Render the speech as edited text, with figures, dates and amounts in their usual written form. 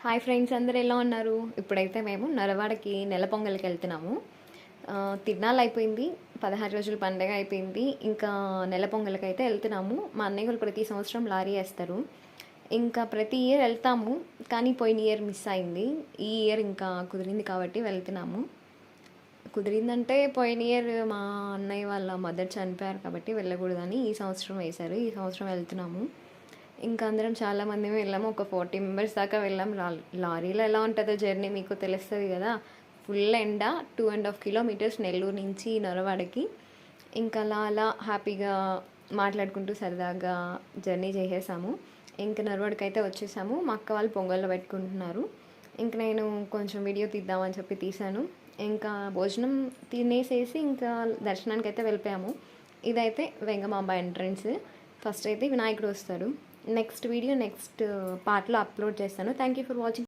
Hi friends, అందరూ ఎలా ఉన్నారు? ఇప్పుడైతే మేము నరవాడకి నెల పొంగల్కి వెళ్తున్నాము. తిరునాళ్ళు అయిపోయింది, 16 రోజుల పండగ అయిపోయింది. ఇంకా నెల పొంగల్కి అయితే వెళ్తున్నాము. మా అన్నయ్య వాళ్ళు ప్రతి సంవత్సరం లారీ వేస్తారు. ఇంకా ప్రతి ఇయర్ వెళ్తాము, కానీ పోయిన ఇయర్ మిస్ అయింది. ఈ ఇయర్ ఇంకా కుదిరింది కాబట్టి వెళ్తున్నాము. కుదిరిందంటే పోయిన ఇయర్ మా అన్నయ్య వాళ్ళ మదర్ చనిపోయారు కాబట్టి వెళ్ళకూడదని ఈ సంవత్సరం వేశారు. ఈ సంవత్సరం వెళ్తున్నాము. ఇంకా అందరం చాలామంది వెళ్ళాము, ఒక 40 మెంబర్స్ దాకా వెళ్ళాం. లారీలో ఎలా ఉంటుందో జర్నీ మీకు తెలుస్తుంది కదా. ఫుల్ ఎండ, 2.5 కిలోమీటర్స్ నెల్లూరు నుంచి నొరవాడకి. ఇంకా అలా అలా హ్యాపీగా మాట్లాడుకుంటూ సరదాగా జర్నీ చేసేసాము. ఇంకా నొరవాడకి అయితే వచ్చేసాము. మా అక్క వాళ్ళు పొంగల్లో పెట్టుకుంటున్నారు. ఇంక నేను కొంచెం వీడియో తీద్దామని చెప్పి తీశాను. ఇంకా భోజనం తినేసేసి ఇంకా దర్శనానికి అయితే వెళ్ళిపోయాము. ఇదైతే వెంగమాంబ ఎంట్రన్స్. ఫస్ట్ అయితే వినాయకుడు వస్తాడు. నెక్స్ట్ వీడియో నెక్స్ట్ పార్ట్లో అప్లోడ్ చేస్తాను. Thank you for watching.